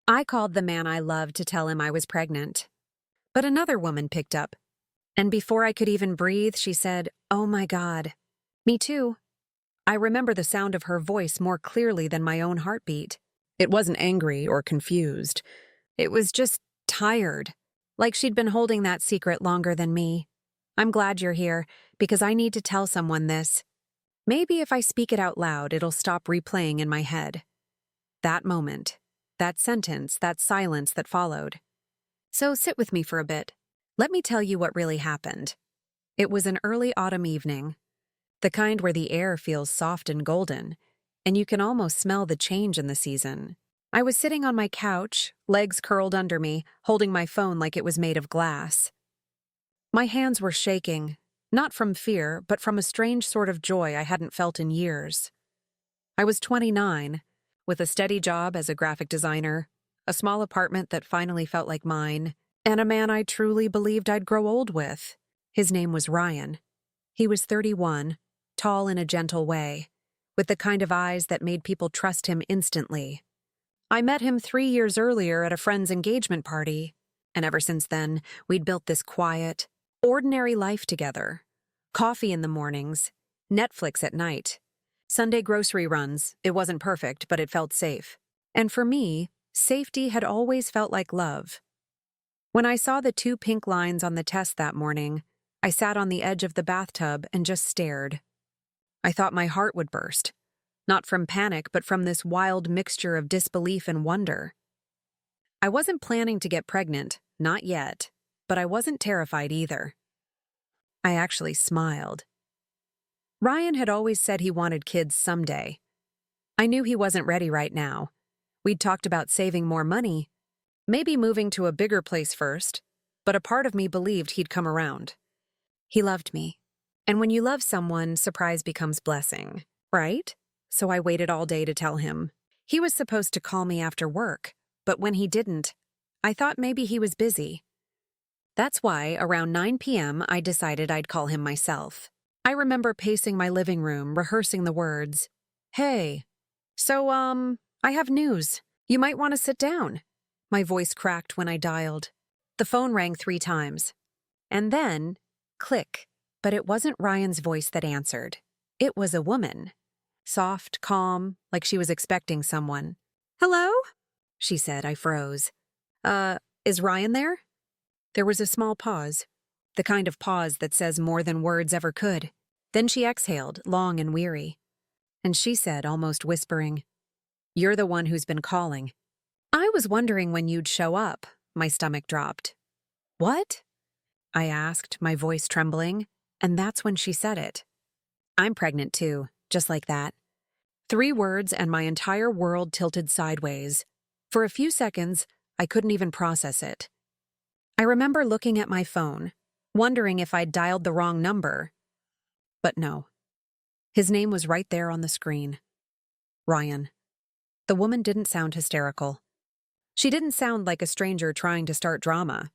I called the man I loved to tell him I was pregnant. But another woman picked up, and before I could even breathe, she said, "Oh my God." Me too. I remember the sound of her voice more clearly than my own heartbeat. It wasn't angry or confused. It was just tired, like she'd been holding that secret longer than me. "I'm glad you're here, because I need to tell someone this. Maybe if I speak it out loud, it'll stop replaying in my head." That moment, that sentence, that silence that followed. So sit with me for a bit. Let me tell you what really happened. It was an early autumn evening, the kind where the air feels soft and golden, and you can almost smell the change in the season. I was sitting on my couch, legs curled under me, holding my phone like it was made of glass. My hands were shaking, not from fear, but from a strange sort of joy I hadn't felt in years. I was 29, with a steady job as a graphic designer, a small apartment that finally felt like mine, and a man I truly believed I'd grow old with. His name was Ryan. He was 31, tall in a gentle way, with the kind of eyes that made people trust him instantly. I met him 3 years earlier at a friend's engagement party, and ever since then, we'd built this quiet, ordinary life together. Coffee in the mornings, Netflix at night, Sunday grocery runs. It wasn't perfect, but it felt safe. And for me, safety had always felt like love. When I saw the 2 pink lines on the test that morning, I sat on the edge of the bathtub and just stared. I thought my heart would burst, not from panic, but from this wild mixture of disbelief and wonder. I wasn't planning to get pregnant, not yet, but I wasn't terrified either. I actually smiled. Ryan had always said he wanted kids someday. I knew he wasn't ready right now. We'd talked about saving more money, maybe moving to a bigger place first, but a part of me believed he'd come around. He loved me. And when you love someone, surprise becomes blessing, right? So I waited all day to tell him. He was supposed to call me after work, but when he didn't, I thought maybe he was busy. That's why, around 9 p.m., I decided I'd call him myself. I remember pacing my living room, rehearsing the words. "Hey, so, I have news. You might want to sit down." My voice cracked when I dialed. The phone rang 3 times. And then, click. But it wasn't Ryan's voice that answered. It was a woman. Soft, calm, like she was expecting someone. "Hello?" she said. I froze. Is Ryan there?" There was a small pause, the kind of pause that says more than words ever could. Then she exhaled, long and weary. And she said, almost whispering, "You're the one who's been calling." I was wondering when you'd show up. My stomach dropped. "What?" I asked, my voice trembling, and that's when she said it. "I'm pregnant too," just like that. 3 words and my entire world tilted sideways. For a few seconds, I couldn't even process it. I remember looking at my phone, wondering if I'd dialed the wrong number. But no. His name was right there on the screen. Ryan. The woman didn't sound hysterical. She didn't sound like a stranger trying to start drama.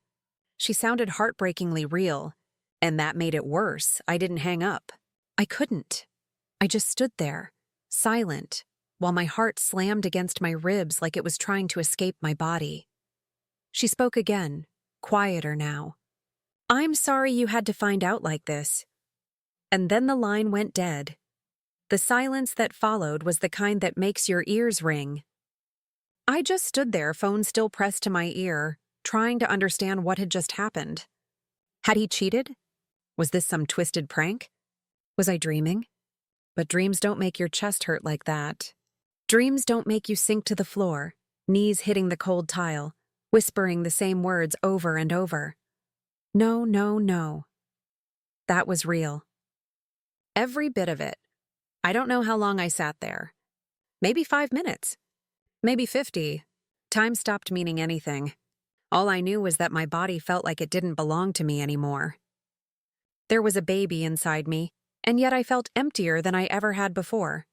She sounded heartbreakingly real, and that made it worse. I didn't hang up. I couldn't. I just stood there, silent, while my heart slammed against my ribs like it was trying to escape my body. She spoke again, quieter now. "I'm sorry you had to find out like this." And then the line went dead. The silence that followed was the kind that makes your ears ring. I just stood there, phone still pressed to my ear, trying to understand what had just happened. Had he cheated? Was this some twisted prank? Was I dreaming? But dreams don't make your chest hurt like that. Dreams don't make you sink to the floor, knees hitting the cold tile, whispering the same words over and over. No, no, no. That was real. Every bit of it. I don't know how long I sat there. Maybe 5 minutes. Maybe 50. Time stopped meaning anything. All I knew was that my body felt like it didn't belong to me anymore. There was a baby inside me, and yet I felt emptier than I ever had before.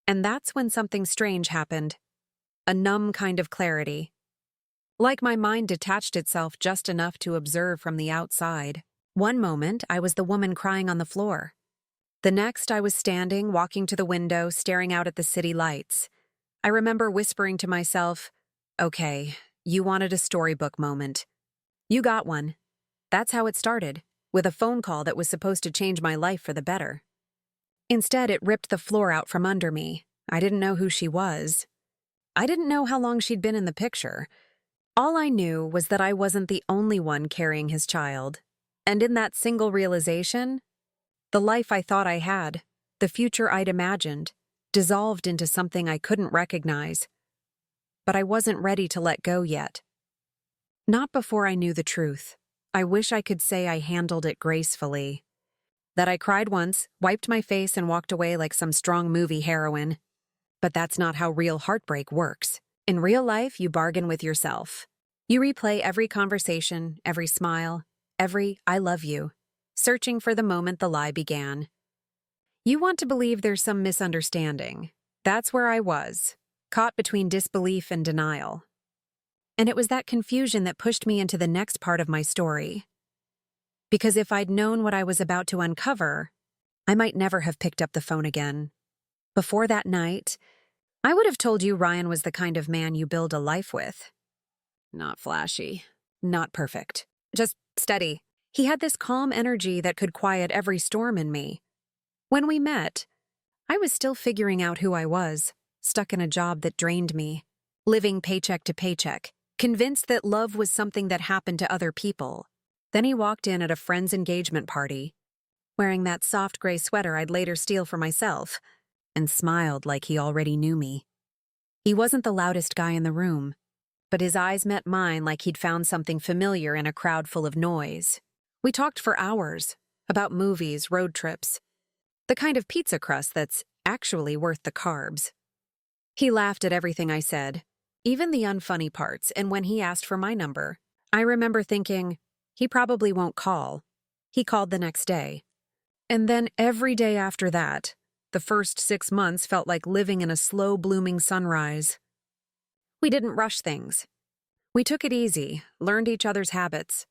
And that's when something strange happened. A numb kind of clarity. Like my mind detached itself just enough to observe from the outside. One moment, I was the woman crying on the floor. The next, I was standing, walking to the window, staring out at the city lights. I remember whispering to myself, Okay, you wanted a storybook moment. You got one. That's how it started, with a phone call that was supposed to change my life for the better. Instead, it ripped the floor out from under me. I didn't know who she was. I didn't know how long she'd been in the picture. All I knew was that I wasn't the only one carrying his child. And in that single realization, the life I thought I had, the future I'd imagined, dissolved into something I couldn't recognize. But I wasn't ready to let go yet. Not before I knew the truth. I wish I could say I handled it gracefully. That I cried once, wiped my face, and walked away like some strong movie heroine. But that's not how real heartbreak works. In real life, you bargain with yourself. You replay every conversation, every smile, every "I love you," searching for the moment the lie began. You want to believe there's some misunderstanding. That's where I was, caught between disbelief and denial. And it was that confusion that pushed me into the next part of my story. Because if I'd known what I was about to uncover, I might never have picked up the phone again. Before that night, I would have told you Ryan was the kind of man you build a life with. Not flashy, not perfect, just steady. He had this calm energy that could quiet every storm in me. When we met, I was still figuring out who I was, stuck in a job that drained me, living paycheck to paycheck, convinced that love was something that happened to other people. Then he walked in at a friend's engagement party, wearing that soft gray sweater I'd later steal for myself, and smiled like he already knew me. He wasn't the loudest guy in the room, but his eyes met mine like he'd found something familiar in a crowd full of noise. We talked for hours, about movies, road trips, the kind of pizza crust that's actually worth the carbs. He laughed at everything I said, even the unfunny parts, and when he asked for my number, I remember thinking, he probably won't call. He called the next day. And then every day after that, the first 6 months felt like living in a slow-blooming sunrise. We didn't rush things. We took it easy, learned each other's habits.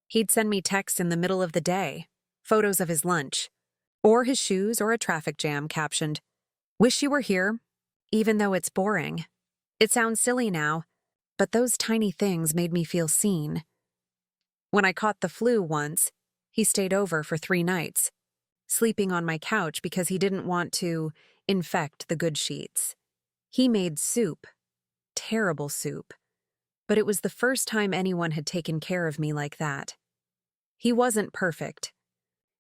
He'd send me texts in the middle of the day, photos of his lunch, or his shoes or a traffic jam captioned, "Wish you were here, even though it's boring." It sounds silly now, but those tiny things made me feel seen. When I caught the flu once, he stayed over for 3 nights, sleeping on my couch because he didn't want to infect the good sheets. He made soup, terrible soup, but it was the first time anyone had taken care of me like that. He wasn't perfect.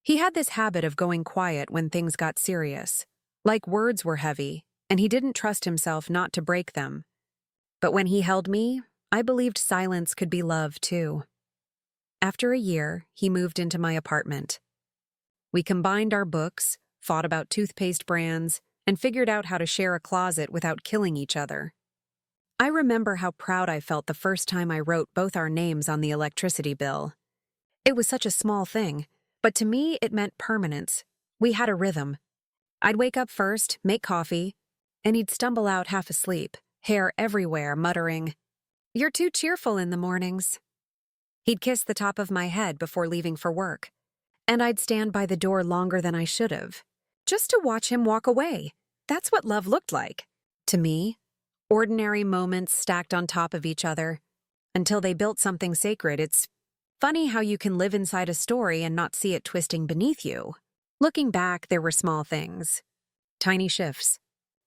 He had this habit of going quiet when things got serious, like words were heavy, and he didn't trust himself not to break them. But when he held me, I believed silence could be love too. After a year, he moved into my apartment. We combined our books, fought about toothpaste brands, and figured out how to share a closet without killing each other. I remember how proud I felt the first time I wrote both our names on the electricity bill. It was such a small thing, but to me it meant permanence. We had a rhythm. I'd wake up first, make coffee, and he'd stumble out half asleep, hair everywhere, muttering, "You're too cheerful in the mornings." He'd kiss the top of my head before leaving for work, and I'd stand by the door longer than I should have, just to watch him walk away. That's what love looked like. To me, ordinary moments stacked on top of each other, until they built something sacred. It's funny how you can live inside a story and not see it twisting beneath you. Looking back, there were small things, tiny shifts,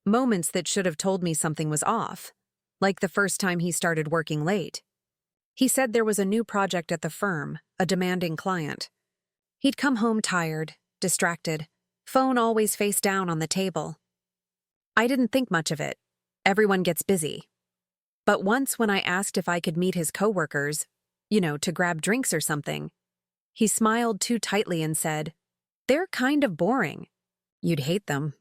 moments that should have told me something was off, like the first time he started working late. He said there was a new project at the firm, a demanding client. He'd come home tired, distracted, phone always face down on the table. I didn't think much of it. Everyone gets busy. But once when I asked if I could meet his coworkers, to grab drinks or something, he smiled too tightly and said, "They're kind of boring." "You'd hate them."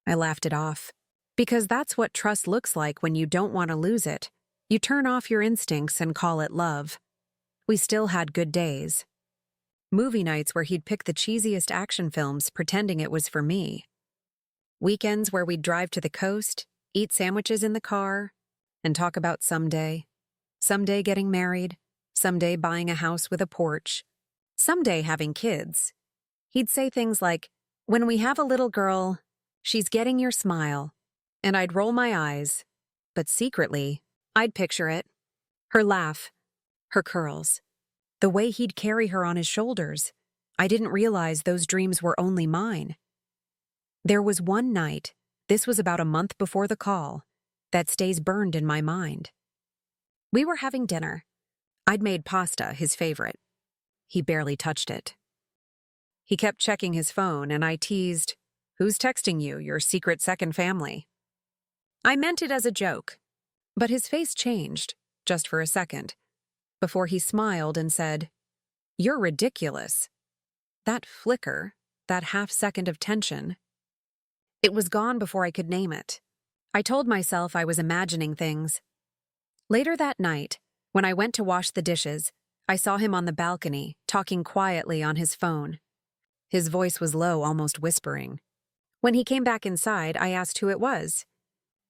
I laughed it off. Because that's what trust looks like when you don't want to lose it. You turn off your instincts and call it love. We still had good days. Movie nights where he'd pick the cheesiest action films pretending it was for me. Weekends where we'd drive to the coast, eat sandwiches in the car, and talk about someday getting married, someday buying a house with a porch, someday having kids. He'd say things like, "When we have a little girl, she's getting your smile," and I'd roll my eyes, but secretly, I'd picture it. Her laugh, her curls, the way he'd carry her on his shoulders. I didn't realize those dreams were only mine. There was one night, this was about a month before the call, that stays burned in my mind. We were having dinner. I'd made pasta, his favorite. He barely touched it. He kept checking his phone, and I teased, "Who's texting you, your secret second family?" I meant it as a joke, but his face changed, just for a second, before he smiled and said, "You're ridiculous." That flicker, that half-second of tension, it was gone before I could name it. I told myself I was imagining things. Later that night, when I went to wash the dishes, I saw him on the balcony, talking quietly on his phone. His voice was low, almost whispering. When he came back inside, I asked who it was.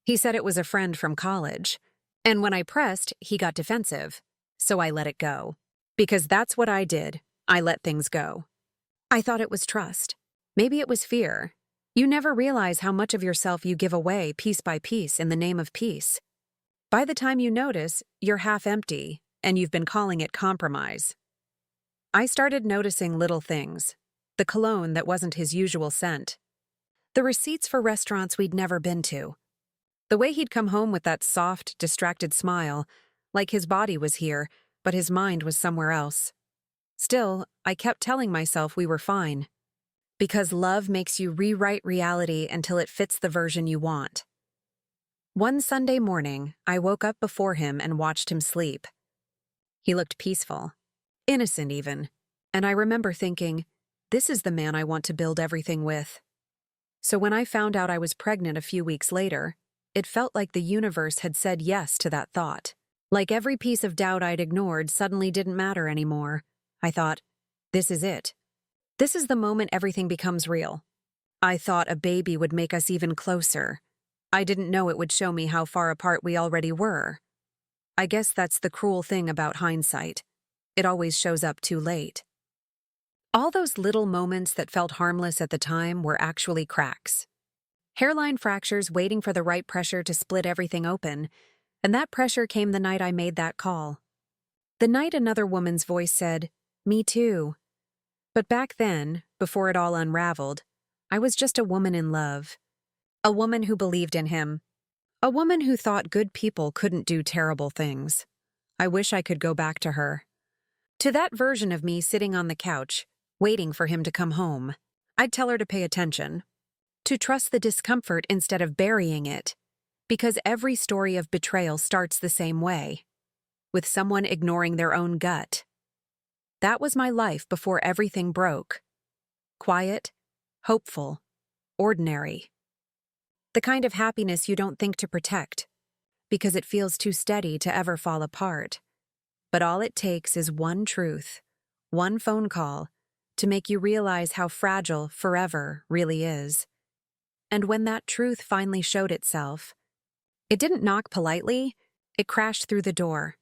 He said it was a friend from college. And when I pressed, he got defensive. So I let it go. Because that's what I did. I let things go. I thought it was trust. Maybe it was fear. You never realize how much of yourself you give away piece by piece in the name of peace. By the time you notice, you're half empty, and you've been calling it compromise. I started noticing little things. The cologne that wasn't his usual scent. The receipts for restaurants we'd never been to. The way he'd come home with that soft, distracted smile, like his body was here, but his mind was somewhere else. Still, I kept telling myself we were fine. Because love makes you rewrite reality until it fits the version you want. One Sunday morning, I woke up before him and watched him sleep. He looked peaceful, innocent even, and I remember thinking, this is the man I want to build everything with. So when I found out I was pregnant a few weeks later, it felt like the universe had said yes to that thought. Like every piece of doubt I'd ignored suddenly didn't matter anymore. I thought, this is it. This is the moment everything becomes real. I thought a baby would make us even closer. I didn't know it would show me how far apart we already were. I guess that's the cruel thing about hindsight. It always shows up too late. All those little moments that felt harmless at the time were actually cracks. Hairline fractures waiting for the right pressure to split everything open, and that pressure came the night I made that call. The night another woman's voice said, "Me too." But back then, before it all unraveled, I was just a woman in love. A woman who believed in him. A woman who thought good people couldn't do terrible things. I wish I could go back to her. To that version of me sitting on the couch, waiting for him to come home. I'd tell her to pay attention. To trust the discomfort instead of burying it. Because every story of betrayal starts the same way. With someone ignoring their own gut. That was my life before everything broke. Quiet, hopeful, ordinary. The kind of happiness you don't think to protect, because it feels too steady to ever fall apart. But all it takes is one truth, one phone call, to make you realize how fragile forever really is. And when that truth finally showed itself, it didn't knock politely, it crashed through the door.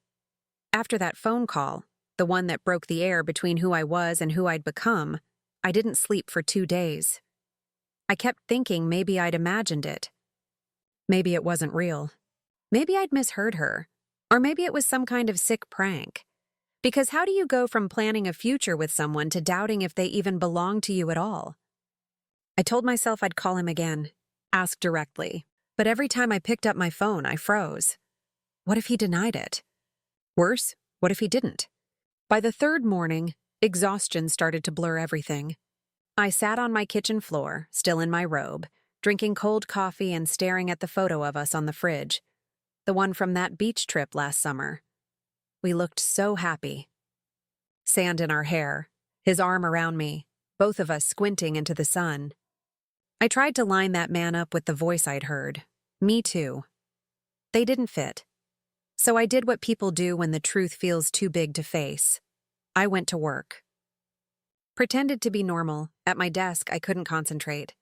After that phone call, the one that broke the air between who I was and who I'd become, I didn't sleep for 2 days. I kept thinking maybe I'd imagined it. Maybe it wasn't real. Maybe I'd misheard her. Or maybe it was some kind of sick prank. Because how do you go from planning a future with someone to doubting if they even belong to you at all? I told myself I'd call him again, ask directly. But every time I picked up my phone, I froze. What if he denied it? Worse, what if he didn't? By the third morning, exhaustion started to blur everything. I sat on my kitchen floor, still in my robe, drinking cold coffee and staring at the photo of us on the fridge, the one from that beach trip last summer. We looked so happy. Sand in our hair, his arm around me, both of us squinting into the sun. I tried to line that man up with the voice I'd heard. Me too. They didn't fit. So I did what people do when the truth feels too big to face. I went to work. Pretended to be normal. At my desk, I couldn't concentrate.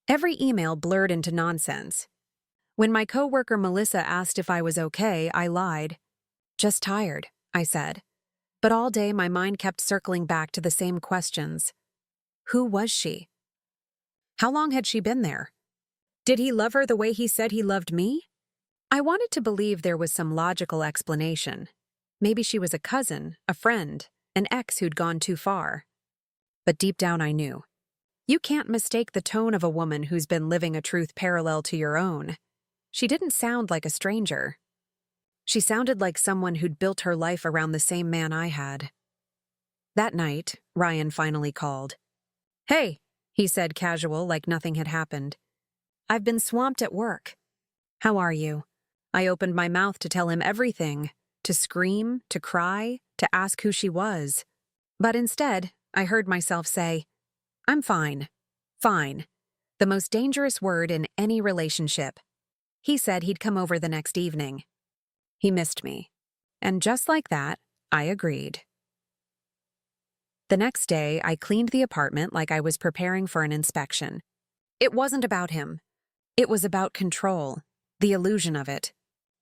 Every email blurred into nonsense. When my coworker Melissa asked if I was okay, I lied. Just tired, I said. But all day my mind kept circling back to the same questions. Who was she? How long had she been there? Did he love her the way he said he loved me? I wanted to believe there was some logical explanation. Maybe she was a cousin, a friend, an ex who'd gone too far. But deep down I knew. You can't mistake the tone of a woman who's been living a truth parallel to your own. She didn't sound like a stranger. She sounded like someone who'd built her life around the same man I had. That night, Ryan finally called. "Hey," he said casual, like nothing had happened. "I've been swamped at work. How are you?" I opened my mouth to tell him everything, to scream, to cry, to ask who she was. But instead, I heard myself say, "I'm fine. Fine." The most dangerous word in any relationship. He said he'd come over the next evening. He missed me. And just like that, I agreed. The next day, I cleaned the apartment like I was preparing for an inspection. It wasn't about him. It was about control, the illusion of it.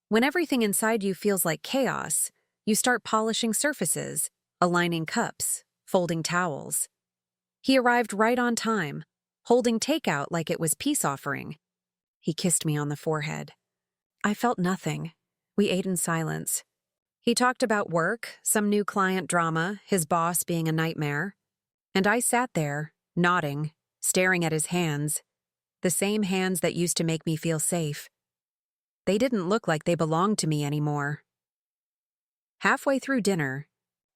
When everything inside you feels like chaos, you start polishing surfaces, aligning cups, folding towels. He arrived right on time, holding takeout like it was peace offering. He kissed me on the forehead. I felt nothing. We ate in silence. He talked about work, some new client drama, his boss being a nightmare. And I sat there, nodding, staring at his hands, the same hands that used to make me feel safe. They didn't look like they belonged to me anymore. Halfway through dinner,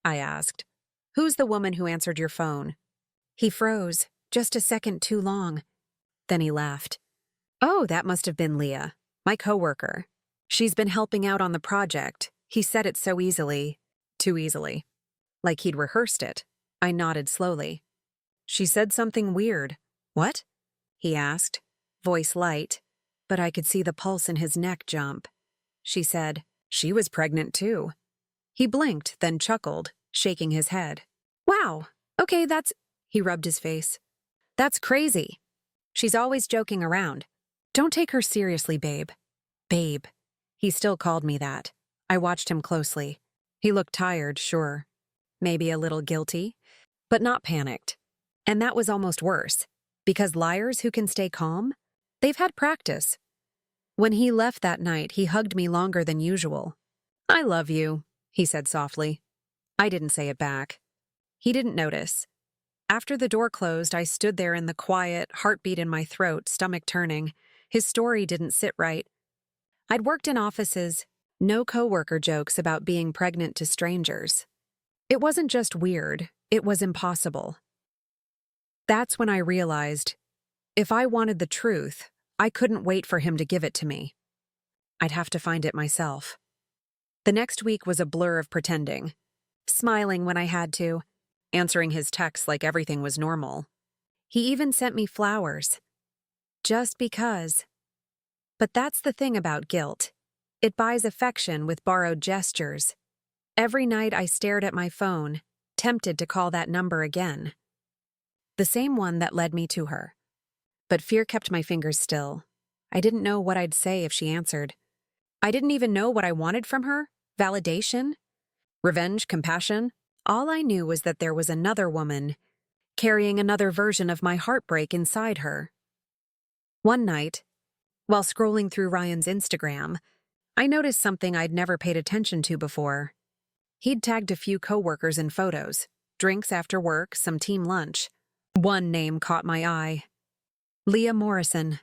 I asked, "Who's the woman who answered your phone?" He froze, just a second too long. Then he laughed. "Oh, that must have been Leah, my coworker. She's been helping out on the project." He said it so easily, too easily. Like he'd rehearsed it. I nodded slowly. "She said something weird." "What?" he asked, voice light, but I could see the pulse in his neck jump. She said, "She was pregnant too." He blinked, then chuckled, shaking his head. "Wow, okay, he rubbed his face. "That's crazy. She's always joking around. Don't take her seriously, babe." Babe. He still called me that. I watched him closely. He looked tired, sure. Maybe a little guilty, but not panicked. And that was almost worse, because liars who can stay calm, they've had practice. When he left that night, he hugged me longer than usual. "I love you," he said softly. I didn't say it back. He didn't notice. After the door closed, I stood there in the quiet, heartbeat in my throat, stomach turning. His story didn't sit right. I'd worked in offices, no coworker jokes about being pregnant to strangers. It wasn't just weird, it was impossible. That's when I realized, if I wanted the truth, I couldn't wait for him to give it to me. I'd have to find it myself. The next week was a blur of pretending, smiling when I had to, answering his texts like everything was normal. He even sent me flowers. Just because. But that's the thing about guilt. It buys affection with borrowed gestures. Every night I stared at my phone, tempted to call that number again. The same one that led me to her. But fear kept my fingers still. I didn't know what I'd say if she answered. I didn't even know what I wanted from her. Validation? Revenge? Compassion? All I knew was that there was another woman, carrying another version of my heartbreak inside her. One night, while scrolling through Ryan's Instagram, I noticed something I'd never paid attention to before. He'd tagged a few coworkers in photos, drinks after work, some team lunch. One name caught my eye. Leah Morrison.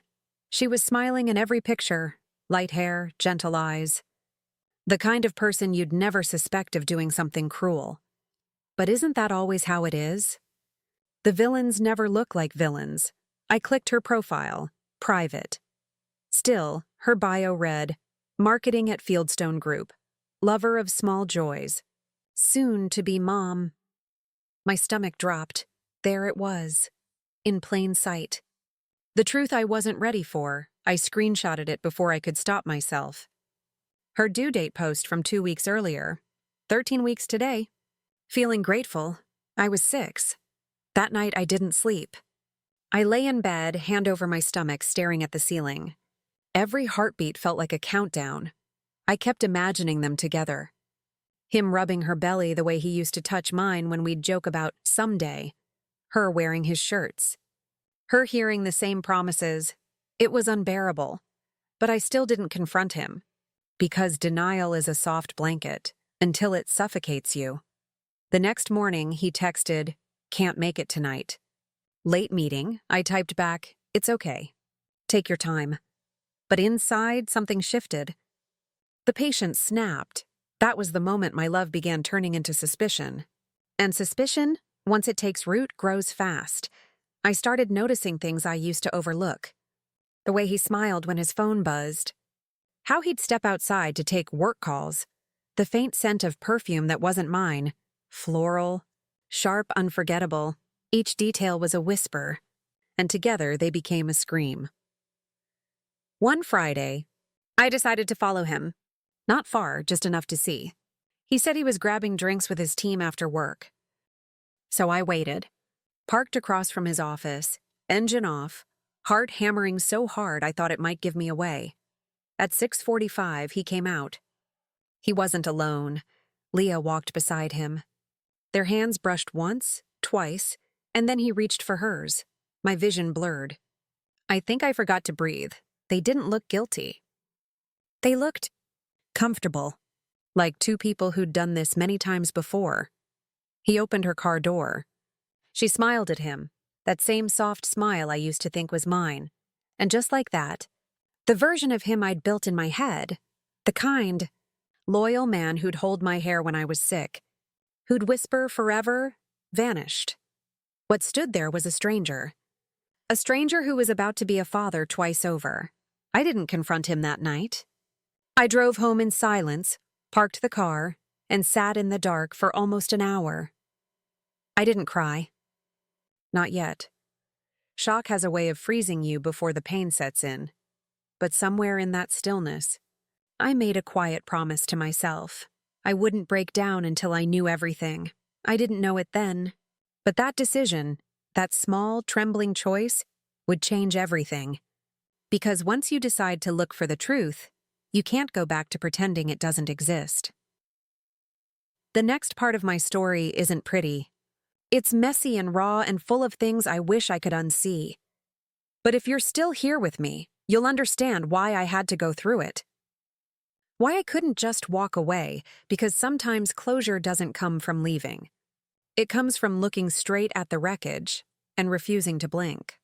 She was smiling in every picture, light hair, gentle eyes. The kind of person you'd never suspect of doing something cruel. But isn't that always how it is? The villains never look like villains. I clicked her profile, private. Still, her bio read, "Marketing at Fieldstone Group, lover of small joys, soon to be mom." My stomach dropped. There it was, in plain sight. The truth I wasn't ready for, I screenshotted it before I could stop myself. Her due date post from 2 weeks earlier, 13 weeks today. Feeling grateful, I was 6. That night I didn't sleep. I lay in bed, hand over my stomach, staring at the ceiling. Every heartbeat felt like a countdown. I kept imagining them together. Him rubbing her belly the way he used to touch mine when we'd joke about someday. Her wearing his shirts. Her hearing the same promises. It was unbearable. But I still didn't confront him. Because denial is a soft blanket until it suffocates you. The next morning, he texted, "Can't make it tonight." Late meeting, I typed back, "It's okay. Take your time." But inside, something shifted. The patience snapped. That was the moment my love began turning into suspicion. And suspicion, once it takes root, grows fast. I started noticing things I used to overlook. The way he smiled when his phone buzzed. How he'd step outside to take work calls. The faint scent of perfume that wasn't mine. Floral, sharp, unforgettable. Each detail was a whisper. And together they became a scream. One Friday, I decided to follow him. Not far, just enough to see. He said he was grabbing drinks with his team after work. So I waited, parked across from his office, engine off, heart hammering so hard I thought it might give me away. At 6:45, he came out. He wasn't alone. Leah walked beside him. Their hands brushed once, twice, and then he reached for hers. My vision blurred. I think I forgot to breathe. They didn't look guilty. They looked comfortable, like two people who'd done this many times before. He opened her car door. She smiled at him, that same soft smile I used to think was mine. And just like that, the version of him I'd built in my head, the kind, loyal man who'd hold my hair when I was sick, who'd whisper forever, vanished. What stood there was a stranger. A stranger who was about to be a father twice over. I didn't confront him that night. I drove home in silence, parked the car, and sat in the dark for almost an hour. I didn't cry. Not yet. Shock has a way of freezing you before the pain sets in. But somewhere in that stillness, I made a quiet promise to myself. I wouldn't break down until I knew everything. I didn't know it then. But that decision, that small, trembling choice, would change everything. Because once you decide to look for the truth, you can't go back to pretending it doesn't exist. The next part of my story isn't pretty. It's messy and raw and full of things I wish I could unsee. But if you're still here with me, you'll understand why I had to go through it. Why I couldn't just walk away, because sometimes closure doesn't come from leaving. It comes from looking straight at the wreckage and refusing to blink.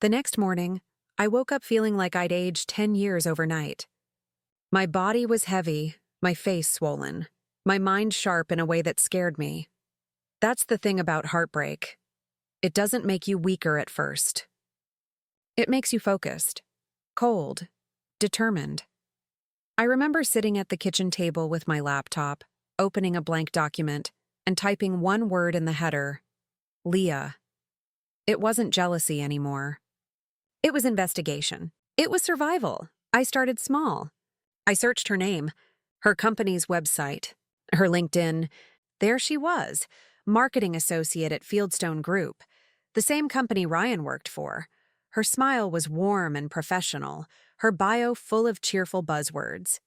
The next morning, I woke up feeling like I'd aged 10 years overnight. My body was heavy, my face swollen, my mind sharp in a way that scared me. That's the thing about heartbreak. It doesn't make you weaker at first. It makes you focused, cold, determined. I remember sitting at the kitchen table with my laptop, opening a blank document, and typing one word in the header, Leah. It wasn't jealousy anymore. It was investigation. It was survival. I started small. I searched her name, her company's website, her LinkedIn. There she was, marketing associate at Fieldstone Group, the same company Ryan worked for. Her smile was warm and professional, her bio full of cheerful buzzwords.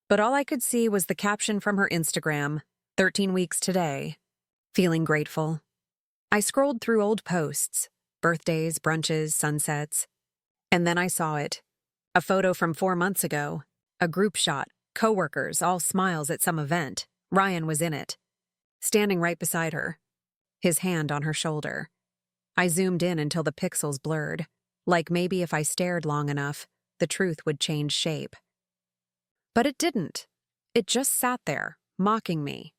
But all I could see was the caption from her Instagram, 13 weeks today. Feeling grateful. I scrolled through old posts, birthdays, brunches, sunsets. And then I saw it. A photo from 4 months ago. A group shot, coworkers, all smiles at some event. Ryan was in it. Standing right beside her. His hand on her shoulder. I zoomed in until the pixels blurred. Like maybe if I stared long enough, the truth would change shape. But it didn't. It just sat there, mocking me.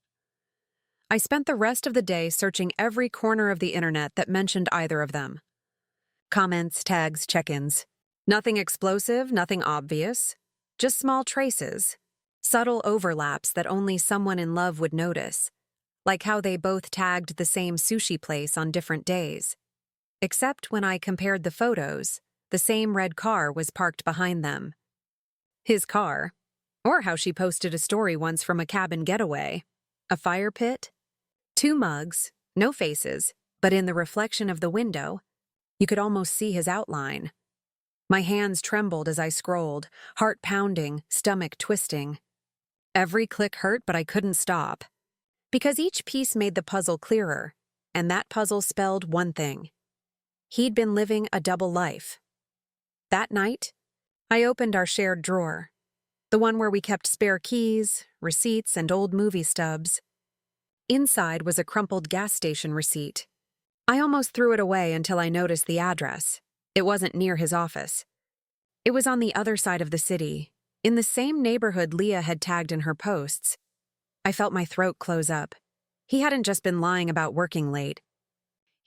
I spent the rest of the day searching every corner of the internet that mentioned either of them. Comments, tags, check-ins. Nothing explosive, nothing obvious. Just small traces. Subtle overlaps that only someone in love would notice. Like how they both tagged the same sushi place on different days. Except when I compared the photos, the same red car was parked behind them. His car. Or how she posted a story once from a cabin getaway. A fire pit. 2 mugs, no faces, but in the reflection of the window, you could almost see his outline. My hands trembled as I scrolled, heart pounding, stomach twisting. Every click hurt, but I couldn't stop. Because each piece made the puzzle clearer, and that puzzle spelled one thing. He'd been living a double life. That night, I opened our shared drawer. The one where we kept spare keys, receipts, and old movie stubs. Inside was a crumpled gas station receipt. I almost threw it away until I noticed the address. It wasn't near his office. It was on the other side of the city, in the same neighborhood Leah had tagged in her posts. I felt my throat close up. He hadn't just been lying about working late.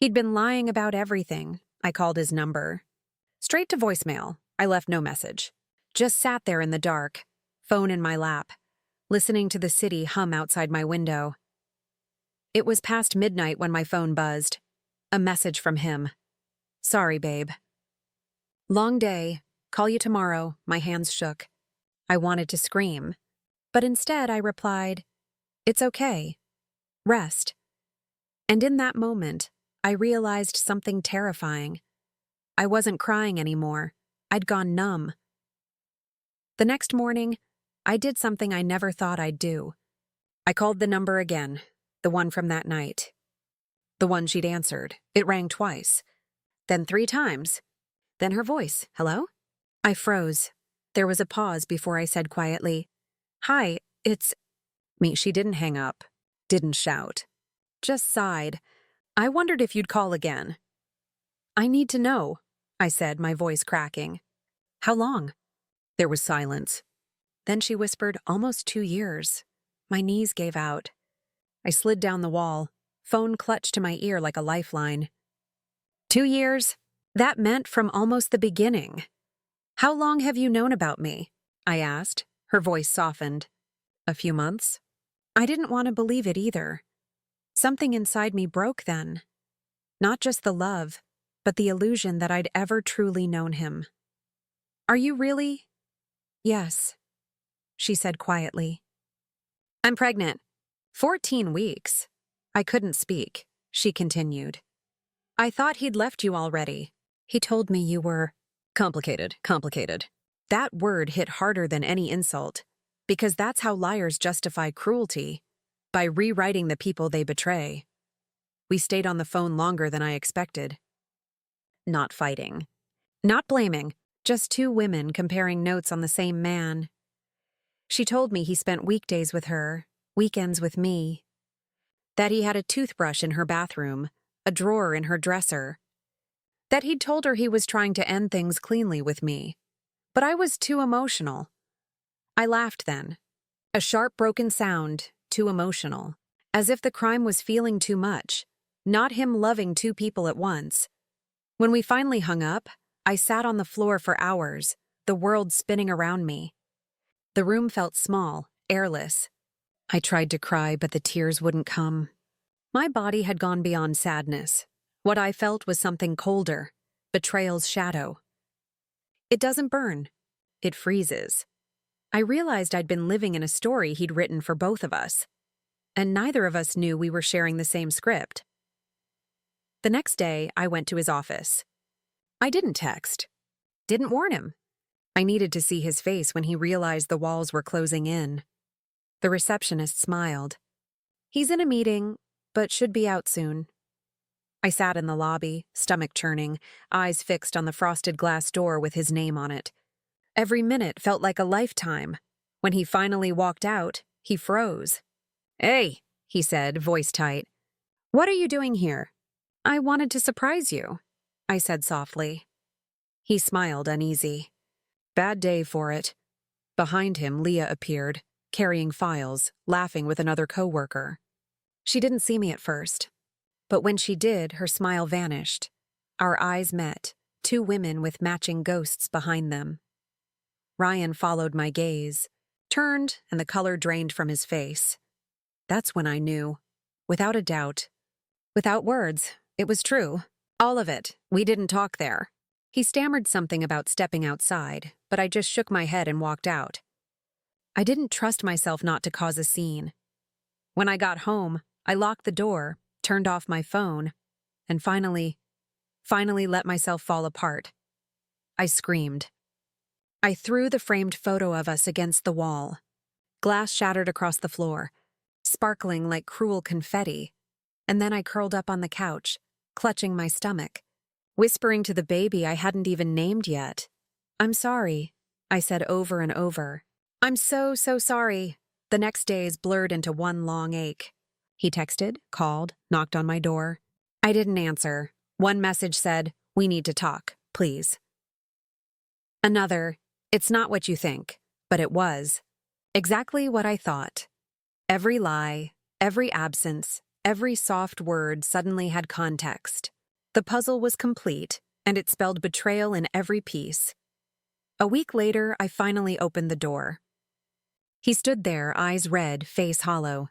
He'd been lying about everything. I called his number. Straight to voicemail. I left no message. Just sat there in the dark, phone in my lap, listening to the city hum outside my window. It was past midnight when my phone buzzed. A message from him. Sorry, babe. Long day. Call you tomorrow. My hands shook. I wanted to scream, but instead I replied, It's okay. Rest. And in that moment, I realized something terrifying. I wasn't crying anymore. I'd gone numb. The next morning, I did something I never thought I'd do. I called the number again, the one from that night. The one she'd answered. It rang twice. Then 3 times. Then her voice. Hello? I froze. There was a pause before I said quietly, Hi, it's me. She didn't hang up. Didn't shout. Just sighed. I wondered if you'd call again. I need to know, I said, my voice cracking. How long? There was silence. Then she whispered, almost 2 years. My knees gave out. I slid down the wall, phone clutched to my ear like a lifeline. 2 years? That meant from almost the beginning. How long have you known about me? I asked. Her voice softened. A few months? I didn't want to believe it either. Something inside me broke then. Not just the love, but the illusion that I'd ever truly known him. Are you really? Yes, she said quietly. I'm pregnant. 14 weeks. I couldn't speak, she continued. I thought he'd left you already. He told me you were complicated. That word hit harder than any insult, because that's how liars justify cruelty, by rewriting the people they betray. We stayed on the phone longer than I expected. Not fighting. Not blaming. Just 2 women comparing notes on the same man. She told me he spent weekdays with her, weekends with me. That he had a toothbrush in her bathroom, a drawer in her dresser. That he'd told her he was trying to end things cleanly with me. But I was too emotional. I laughed then. A sharp, broken sound, too emotional. As if the crime was feeling too much, not him loving 2 people at once. When we finally hung up, I sat on the floor for hours, the world spinning around me. The room felt small, airless. I tried to cry, but the tears wouldn't come. My body had gone beyond sadness. What I felt was something colder, betrayal's shadow. It doesn't burn. It freezes. I realized I'd been living in a story he'd written for both of us, and neither of us knew we were sharing the same script. The next day, I went to his office. I didn't text. Didn't warn him. I needed to see his face when he realized the walls were closing in. The receptionist smiled. He's in a meeting, but should be out soon. I sat in the lobby, stomach churning, eyes fixed on the frosted glass door with his name on it. Every minute felt like a lifetime. When he finally walked out, he froze. Hey, he said, voice tight. What are you doing here? I wanted to surprise you, I said softly. He smiled, uneasy. Bad day for it. Behind him, Leah appeared, carrying files, laughing with another coworker. She didn't see me at first, but when she did, her smile vanished. Our eyes met, 2 women with matching ghosts behind them. Ryan followed my gaze, turned, and the color drained from his face. That's when I knew, without a doubt. Without words, it was true. All of it. We didn't talk there. He stammered something about stepping outside, but I just shook my head and walked out. I didn't trust myself not to cause a scene. When I got home, I locked the door, turned off my phone, and finally let myself fall apart. I screamed. I threw the framed photo of us against the wall. Glass shattered across the floor, sparkling like cruel confetti, and then I curled up on the couch, clutching my stomach, whispering to the baby I hadn't even named yet. I'm sorry, I said over and over. I'm so sorry. The next days blurred into one long ache. He texted, called, knocked on my door. I didn't answer. One message said, "We need to talk, please." Another, "It's not what you think," but it was. Exactly what I thought. Every lie, every absence, every soft word suddenly had context. The puzzle was complete, and it spelled betrayal in every piece. A week later, I finally opened the door. He stood there, eyes red, face hollow.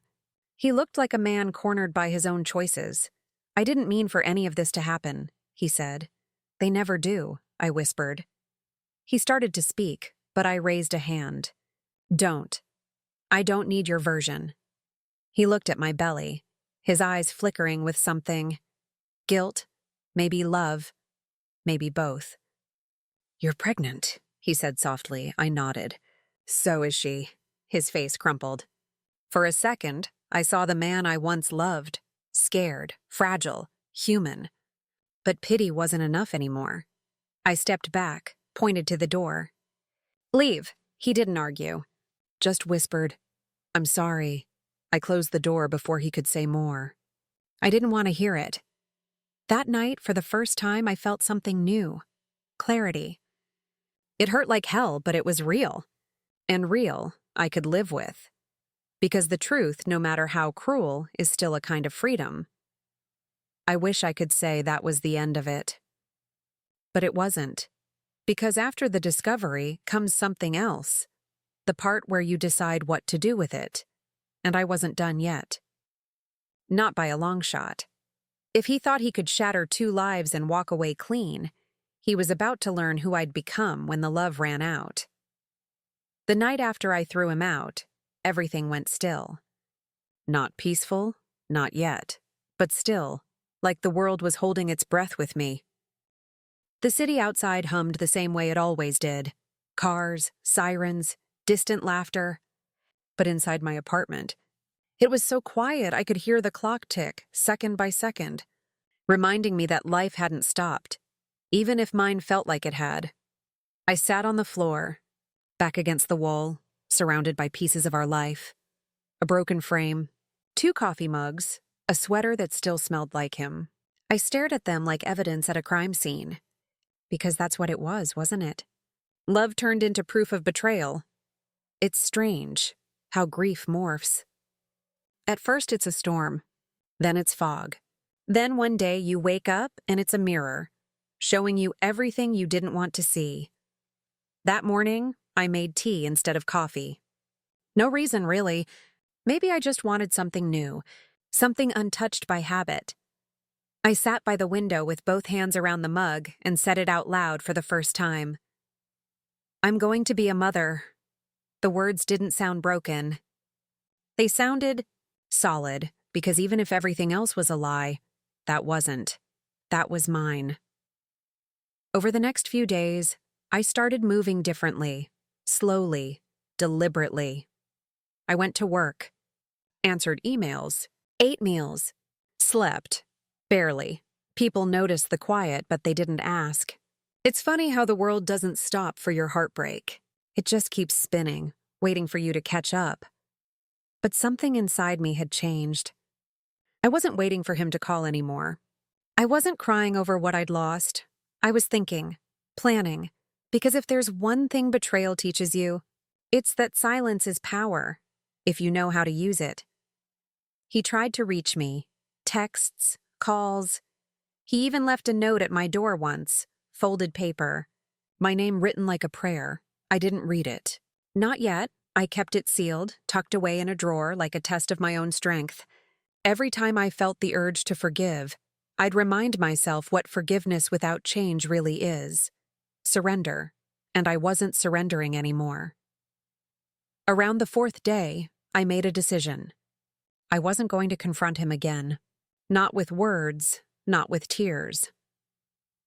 He looked like a man cornered by his own choices. "I didn't mean for any of this to happen," he said. "They never do," I whispered. He started to speak, but I raised a hand. "Don't. I don't need your version." He looked at my belly, his eyes flickering with something. Guilt, maybe love, maybe both. "You're pregnant," he said softly. I nodded. "So is she." His face crumpled. For a second, I saw the man I once loved, scared, fragile, human. But pity wasn't enough anymore. I stepped back, pointed to the door. "Leave." He didn't argue, just whispered, "I'm sorry." I closed the door before he could say more. I didn't want to hear it. That night, for the first time, I felt something new. Clarity. It hurt like hell, but it was real. And real, I could live with. Because the truth, no matter how cruel, is still a kind of freedom. I wish I could say that was the end of it. But it wasn't. Because after the discovery comes something else. The part where you decide what to do with it. And I wasn't done yet. Not by a long shot. If he thought he could shatter 2 lives and walk away clean, he was about to learn who I'd become when the love ran out. The night after I threw him out, everything went still. Not peaceful, not yet, but still, like the world was holding its breath with me. The city outside hummed the same way it always did. Cars, sirens, distant laughter. But inside my apartment, it was so quiet I could hear the clock tick, second by second, reminding me that life hadn't stopped, even if mine felt like it had. I sat on the floor, back against the wall, surrounded by pieces of our life. A broken frame, 2 coffee mugs, a sweater that still smelled like him. I stared at them like evidence at a crime scene. Because that's what it was, wasn't it? Love turned into proof of betrayal. It's strange how grief morphs. At first it's a storm, then it's fog. Then one day you wake up and it's a mirror, showing you everything you didn't want to see. That morning, I made tea instead of coffee. No reason, really. Maybe I just wanted something new, something untouched by habit. I sat by the window with both hands around the mug and said it out loud for the first time. "I'm going to be a mother." The words didn't sound broken. They sounded solid, because even if everything else was a lie, that wasn't. That was mine. Over the next few days, I started moving differently, slowly, deliberately. I went to work, answered emails, ate meals, slept, barely. People noticed the quiet, but they didn't ask. It's funny how the world doesn't stop for your heartbreak. It just keeps spinning, waiting for you to catch up. But something inside me had changed. I wasn't waiting for him to call anymore. I wasn't crying over what I'd lost. I was thinking, planning, because if there's one thing betrayal teaches you, it's that silence is power, if you know how to use it. He tried to reach me, texts, calls. He even left a note at my door once, folded paper, my name written like a prayer. I didn't read it. Not yet. I kept it sealed, tucked away in a drawer like a test of my own strength. Every time I felt the urge to forgive, I'd remind myself what forgiveness without change really is. Surrender. And I wasn't surrendering anymore. Around the 4th day, I made a decision. I wasn't going to confront him again. Not with words, not with tears.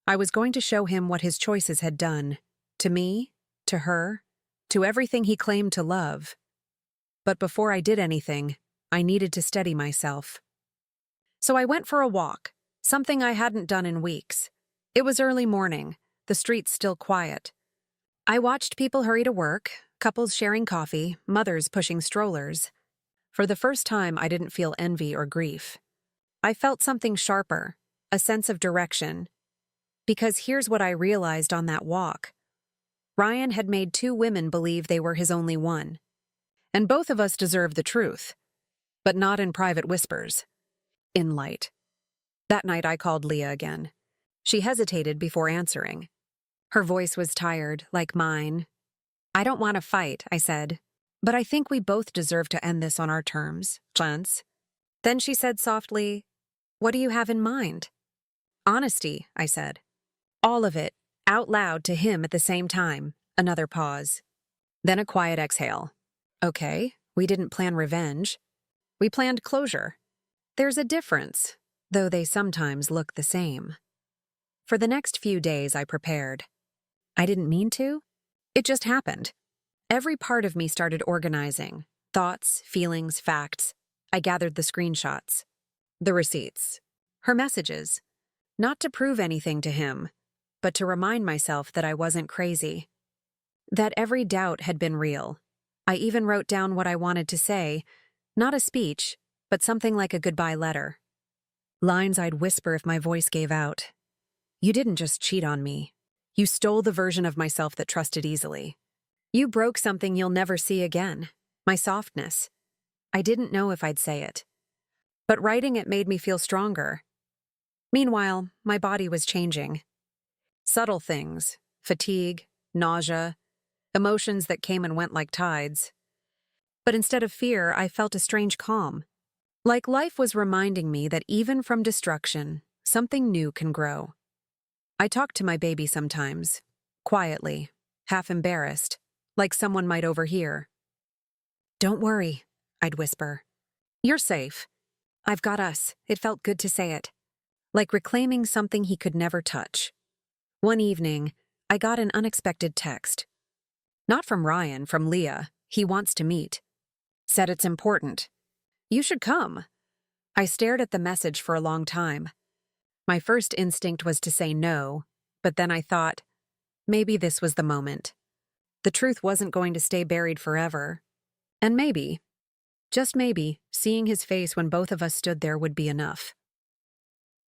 I was going to show him what his choices had done. To me, to her, to everything he claimed to love. But before I did anything, I needed to steady myself. So I went for a walk, something I hadn't done in weeks. It was early morning, the streets still quiet. I watched people hurry to work, Couples sharing coffee, mothers pushing strollers. For the first time, I didn't feel envy or grief. I felt something sharper, a sense of direction. Because here's what I realized on that walk. Ryan had made two women believe they were his only one. And both of us deserved the truth. But not in private whispers. In light. That night I called Leah again. She hesitated before answering. Her voice was tired, like mine. "I don't want to fight," I said. "But I think we both deserve to end this on our terms, Chance." Then she said softly, "What do you have in mind?" "Honesty," I said. All of it, out loud to him at the same time. Another pause. Then a quiet exhale. Okay, we didn't plan revenge. We planned closure. There's a difference, though they sometimes look the same. For the next few days, I prepared. I didn't mean to. It just happened. Every part of me started organizing. Thoughts, feelings, facts. I gathered the screenshots. The receipts. Her messages. Not to prove anything to him, but to remind myself that I wasn't crazy. That every doubt had been real. I even wrote down what I wanted to say, not a speech, but something like a goodbye letter. Lines I'd whisper if my voice gave out. You didn't just cheat on me. You stole the version of myself that trusted easily. You broke something you'll never see again. My softness. I didn't know if I'd say it. But writing it made me feel stronger. Meanwhile, my body was changing. Subtle things, fatigue, nausea, emotions that came and went like tides. But instead of fear, I felt a strange calm. Like life was reminding me that even from destruction, something new can grow. I talked to my baby sometimes, quietly, half embarrassed, like someone might overhear. "Don't worry," I'd whisper. "You're safe. I've got us." It felt good to say it. Like reclaiming something he could never touch. One evening, I got an unexpected text. Not from Ryan, from Leah. He wants to meet. Said it's important. "You should come." I stared at the message for a long time. My first instinct was to say no, but then I thought, maybe this was the moment. The truth wasn't going to stay buried forever. And maybe, just maybe, seeing his face when both of us stood there would be enough.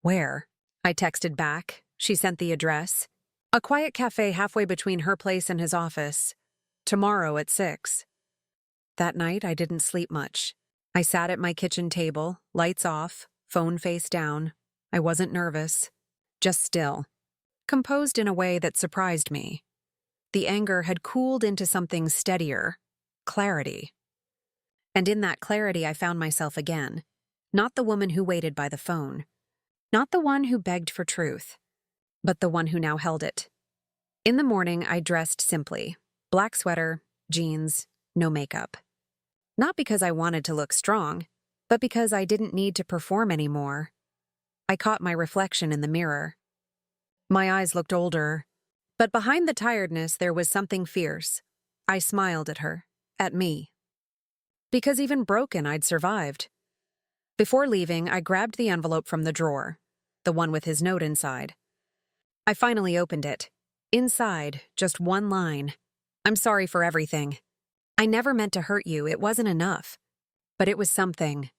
"Where?" I texted back. She sent the address. A quiet cafe halfway between her place and his office. Tomorrow at 6. That night, I didn't sleep much. I sat at my kitchen table, lights off, phone face down. I wasn't nervous, just still. Composed in a way that surprised me. The anger had cooled into something steadier. Clarity. And in that clarity, I found myself again. Not the woman who waited by the phone. Not the one who begged for truth. But the one who now held it. In the morning, I dressed simply. Black sweater, jeans, no makeup. Not because I wanted to look strong, but because I didn't need to perform anymore. I caught my reflection in the mirror. My eyes looked older, but behind the tiredness there was something fierce. I smiled at her, at me. Because even broken, I'd survived. Before leaving, I grabbed the envelope from the drawer, the one with his note inside. I finally opened it. Inside, just one line. "I'm sorry for everything. I never meant to hurt you, it wasn't enough. But it was something."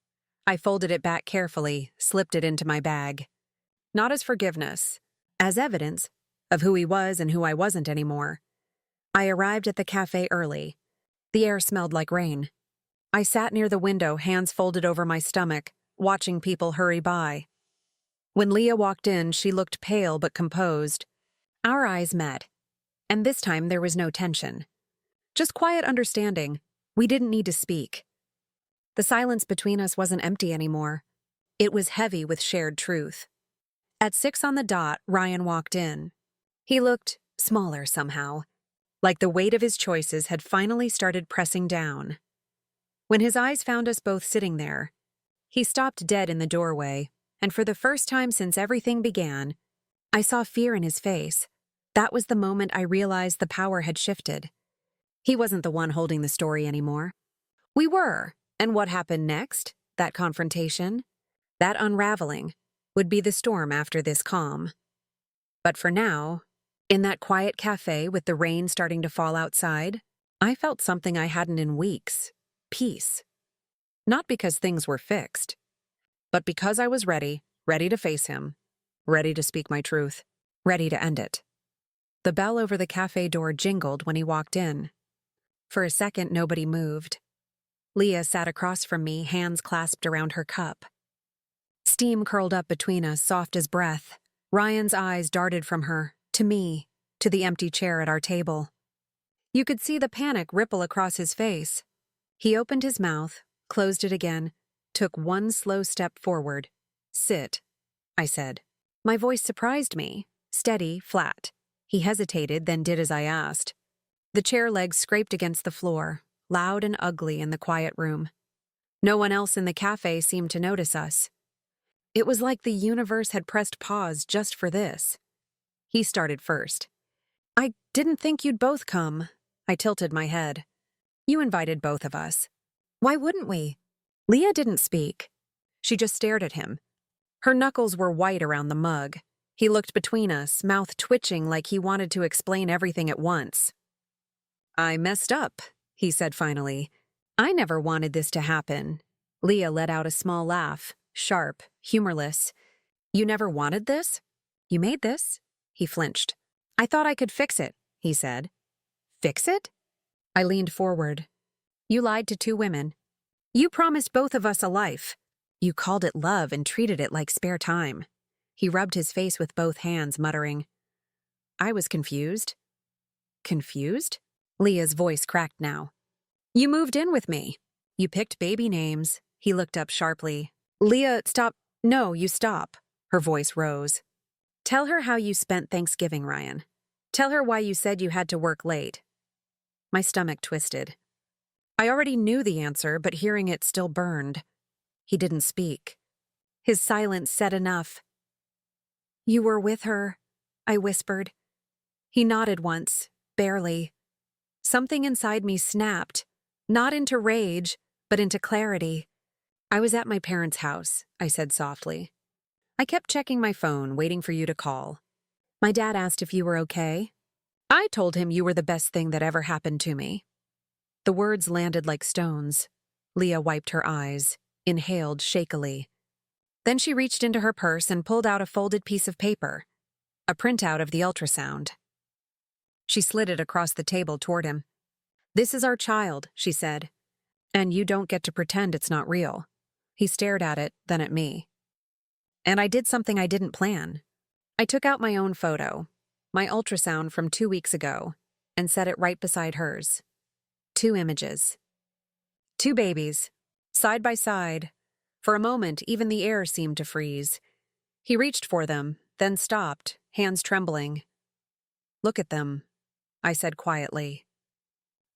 I folded it back carefully, slipped it into my bag. Not as forgiveness, as evidence of who he was and who I wasn't anymore. I arrived at the cafe early. The air smelled like rain. I sat near the window, hands folded over my stomach, watching people hurry by. When Leah walked in, she looked pale but composed. Our eyes met, and this time there was no tension. Just quiet understanding. We didn't need to speak. The silence between us wasn't empty anymore. It was heavy with shared truth. At 6 on the dot, Ryan walked in. He looked smaller somehow, like the weight of his choices had finally started pressing down. When his eyes found us both sitting there, he stopped dead in the doorway, and for the first time since everything began, I saw fear in his face. That was the moment I realized the power had shifted. He wasn't the one holding the story anymore. We were. And what happened next, that confrontation, that unraveling, would be the storm after this calm. But for now, in that quiet cafe with the rain starting to fall outside, I felt something I hadn't in weeks. Peace. Not because things were fixed, but because I was ready to face him, ready to speak my truth, ready to end it. The bell over the cafe door jingled when he walked in. For a second, nobody moved. Leah sat across from me, hands clasped around her cup. Steam curled up between us, soft as breath. Ryan's eyes darted from her, to me, to the empty chair at our table. You could see the panic ripple across his face. He opened his mouth, closed it again, took one slow step forward. "Sit," I said. My voice surprised me, steady, flat. He hesitated, then did as I asked. The chair legs scraped against the floor, loud and ugly in the quiet room. No one else in the cafe seemed to notice us. It was like the universe had pressed pause just for this. He started first. "I didn't think you'd both come." I tilted my head. "You invited both of us. Why wouldn't we?" Leah didn't speak. She just stared at him. Her knuckles were white around the mug. He looked between us, mouth twitching like he wanted to explain everything at once. "I messed up," he said finally. "I never wanted this to happen." Leah let out a small laugh, sharp, humorless. "You never wanted this? You made this?" He flinched. "I thought I could fix it," he said. "Fix it?" I leaned forward. "You lied to two women. You promised both of us a life. You called it love and treated it like spare time." He rubbed his face with both hands, muttering. I was confused. Confused? Leah's voice cracked now. "You moved in with me. You picked baby names." He looked up sharply. "Leah, stop. No, you stop." Her voice rose. "Tell her how you spent Thanksgiving, Ryan. Tell her why you said you had to work late." My stomach twisted. I already knew the answer, but hearing it still burned. He didn't speak. His silence said enough. "You were with her," I whispered. He nodded once, barely. Something inside me snapped, not into rage, but into clarity. "I was at my parents' house," I said softly. "I kept checking my phone, waiting for you to call. My dad asked if you were okay. I told him you were the best thing that ever happened to me." The words landed like stones. Leah wiped her eyes, inhaled shakily. Then she reached into her purse and pulled out a folded piece of paper, a printout of the ultrasound. She slid it across the table toward him. "This is our child," she said. "And you don't get to pretend it's not real." He stared at it, then at me. And I did something I didn't plan. I took out my own photo, my ultrasound from 2 weeks ago, and set it right beside hers. 2 images. 2 babies, side by side. For a moment, even the air seemed to freeze. He reached for them, then stopped, hands trembling. "Look at them," I said quietly.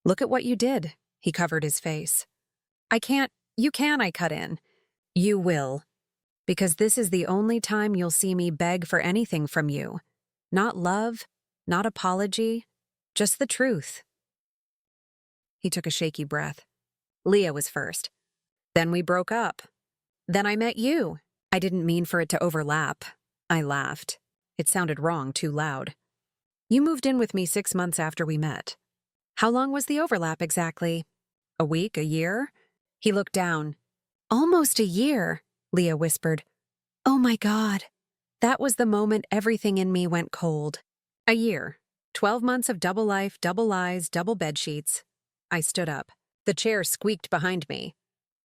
"Look at what you did." He covered his face. "I can't. You can," I cut in. "You will. Because this is the only time you'll see me beg for anything from you. Not love, not apology, just the truth." He took a shaky breath. "Leah was first. Then we broke up. Then I met you. I didn't mean for it to overlap." I laughed. It sounded wrong, too loud. "You moved in with me 6 months after we met. How long was the overlap exactly? A week, a year?" He looked down. "Almost a year," Leah whispered. "Oh my God." That was the moment everything in me went cold. A year. 12 months of double life, double lies, double bedsheets. I stood up. The chair squeaked behind me.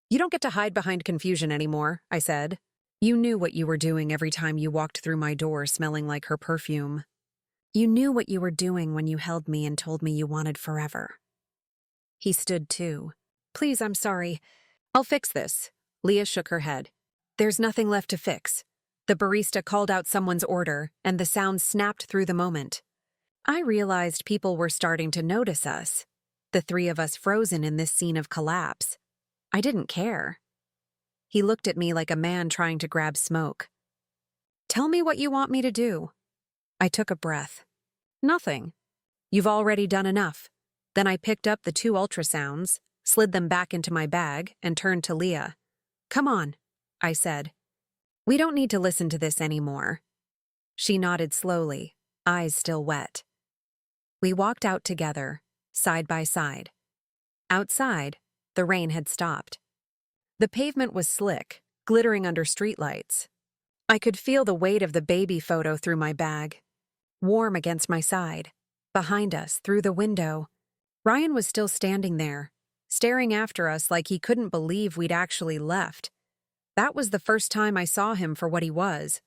"You don't get to hide behind confusion anymore," I said. "You knew what you were doing every time you walked through my door smelling like her perfume. You knew what you were doing when you held me and told me you wanted forever." He stood too. "Please, I'm sorry. I'll fix this." Leah shook her head. "There's nothing left to fix." The barista called out someone's order, and the sound snapped through the moment. I realized people were starting to notice us, the 3 of us frozen in this scene of collapse. I didn't care. He looked at me like a man trying to grab smoke. "Tell me what you want me to do." I took a breath. "Nothing. You've already done enough." Then I picked up the 2 ultrasounds, slid them back into my bag, and turned to Leah. "Come on," I said. "We don't need to listen to this anymore." She nodded slowly, eyes still wet. We walked out together, side by side. Outside, the rain had stopped. The pavement was slick, glittering under streetlights. I could feel the weight of the baby photo through my bag, warm against my side. Behind us, through the window, Ryan was still standing there, staring after us like he couldn't believe we'd actually left. That was the first time I saw him for what he was.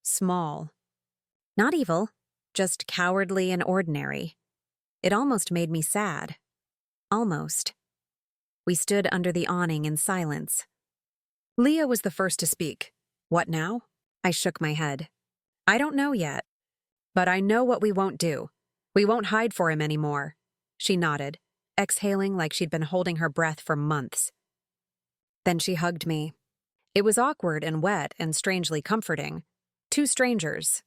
Small. Not evil, just cowardly and ordinary. It almost made me sad. Almost. We stood under the awning in silence. Leah was the first to speak. What now? I shook my head. I don't know yet. But I know what we won't do. We won't hide for him anymore. She nodded, exhaling like she'd been holding her breath for months. Then she hugged me. It was awkward and wet and strangely comforting. Two strangers,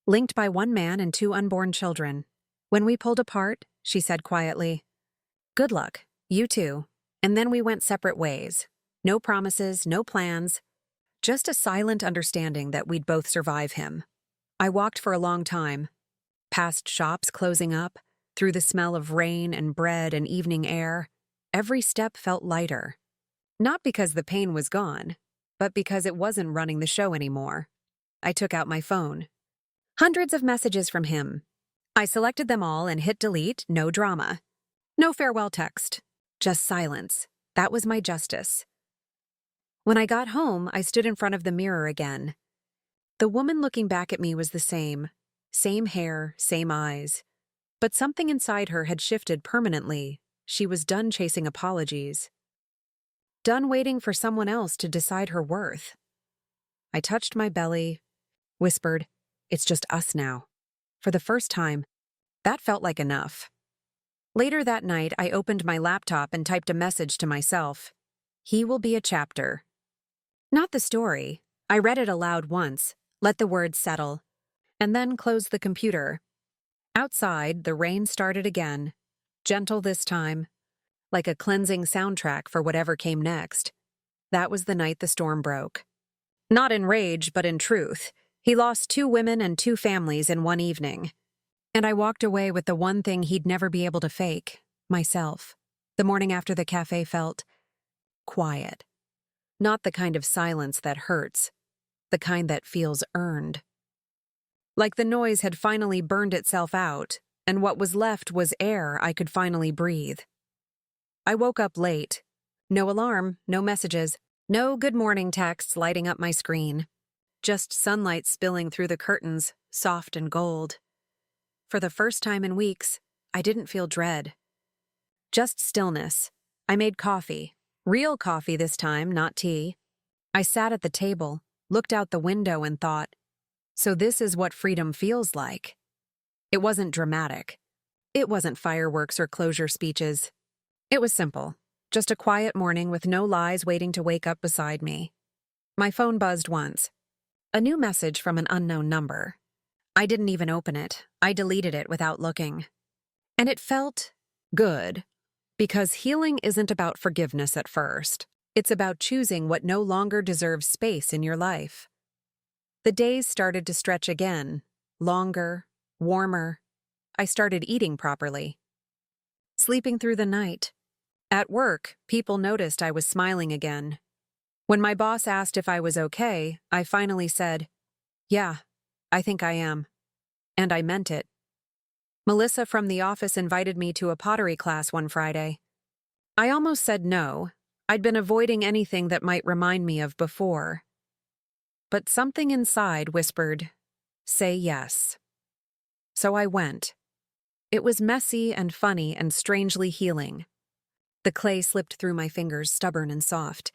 linked by one man and two unborn children. When we pulled apart, she said quietly, "Good luck, you too." And then we went separate ways. No promises, no plans. Just a silent understanding that we'd both survive him. I walked for a long time, past shops closing up, through the smell of rain and bread and evening air. Every step felt lighter. Not because the pain was gone, but because it wasn't running the show anymore. I took out my phone. Hundreds of messages from him. I selected them all and hit delete, no drama. No farewell text, just silence. That was my justice. When I got home, I stood in front of the mirror again. The woman looking back at me was the same. Same hair, same eyes. But something inside her had shifted permanently. She was done chasing apologies. Done waiting for someone else to decide her worth. I touched my belly, whispered, "It's just us now." For the first time, that felt like enough. Later that night, I opened my laptop and typed a message to myself. He will be a chapter. Not the story. I read it aloud once, let the words settle, and then closed the computer. Outside, the rain started again, gentle this time, like a cleansing soundtrack for whatever came next. That was the night the storm broke. Not in rage, but in truth. He lost 2 women and 2 families in one evening. And I walked away with the one thing he'd never be able to fake, myself. The morning after the cafe felt quiet. Not the kind of silence that hurts, the kind that feels earned. Like the noise had finally burned itself out, and what was left was air I could finally breathe. I woke up late. No alarm, no messages, no good morning texts lighting up my screen. Just sunlight spilling through the curtains, soft and gold. For the first time in weeks, I didn't feel dread. Just stillness. I made coffee. Real coffee this time, not tea. I sat at the table, looked out the window and thought, so this is what freedom feels like. It wasn't dramatic. It wasn't fireworks or closure speeches. It was simple. Just a quiet morning with no lies waiting to wake up beside me. My phone buzzed once. A new message from an unknown number. I didn't even open it. I deleted it without looking. And it felt good. Because healing isn't about forgiveness at first. It's about choosing what no longer deserves space in your life. The days started to stretch again. Longer, warmer. I started eating properly. Sleeping through the night. At work, people noticed I was smiling again. When my boss asked if I was okay, I finally said, "Yeah, I think I am." And I meant it. Melissa from the office invited me to a pottery class one Friday. I almost said no. I'd been avoiding anything that might remind me of before. But something inside whispered, "Say yes." So I went. It was messy and funny and strangely healing. The clay slipped through my fingers, stubborn and soft,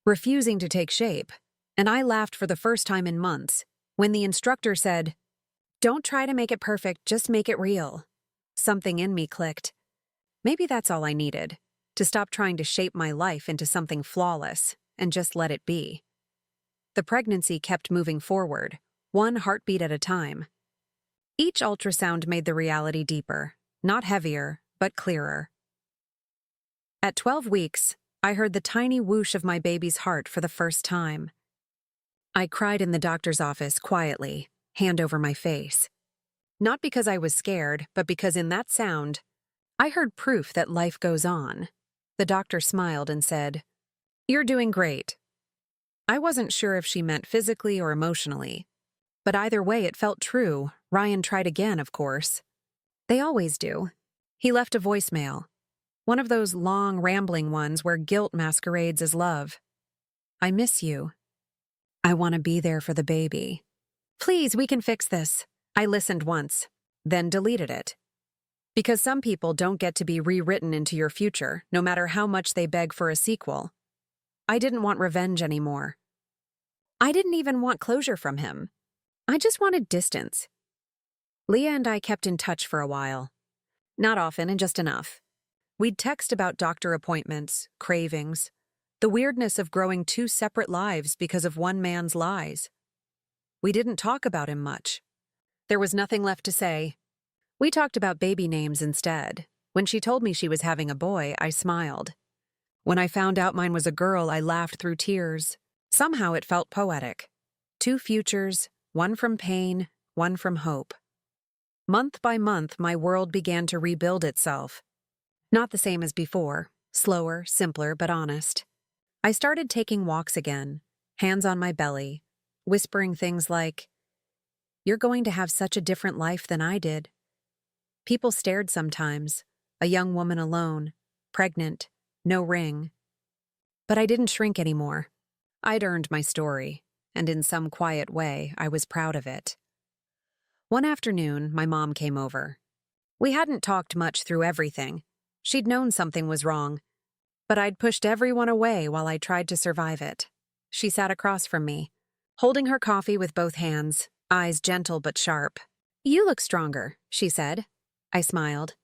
refusing to take shape, and I laughed for the first time in months when the instructor said, "Don't try to make it perfect, just make it real." Something in me clicked. Maybe that's all I needed, to stop trying to shape my life into something flawless and just let it be. The pregnancy kept moving forward, one heartbeat at a time. Each ultrasound made the reality deeper, not heavier, but clearer. At 12 weeks, I heard the tiny whoosh of my baby's heart for the first time. I cried in the doctor's office quietly, hand over my face. Not because I was scared, but because in that sound, I heard proof that life goes on. The doctor smiled and said, "You're doing great." I wasn't sure if she meant physically or emotionally. But either way, it felt true. Ryan tried again, of course. They always do. He left a voicemail. One of those long, rambling ones where guilt masquerades as love. "I miss you. I want to be there for the baby. Please, we can fix this." I listened once, then deleted it. Because some people don't get to be rewritten into your future, no matter how much they beg for a sequel. I didn't want revenge anymore. I didn't even want closure from him. I just wanted distance. Leah and I kept in touch for a while. Not often, and just enough. We'd text about doctor appointments, cravings, the weirdness of growing two separate lives because of one man's lies. We didn't talk about him much. There was nothing left to say. We talked about baby names instead. When she told me she was having a boy, I smiled. When I found out mine was a girl, I laughed through tears. Somehow it felt poetic. Two futures, one from pain, one from hope. Month by month, my world began to rebuild itself. Not the same as before, slower, simpler, but honest. I started taking walks again, hands on my belly, whispering things like, "You're going to have such a different life than I did." People stared sometimes, a young woman alone, pregnant, no ring. But I didn't shrink anymore. I'd earned my story, and in some quiet way, I was proud of it. One afternoon, my mom came over. We hadn't talked much through everything. She'd known something was wrong, but I'd pushed everyone away while I tried to survive it. She sat across from me, holding her coffee with both hands, eyes gentle but sharp. "You look stronger," she said. I smiled.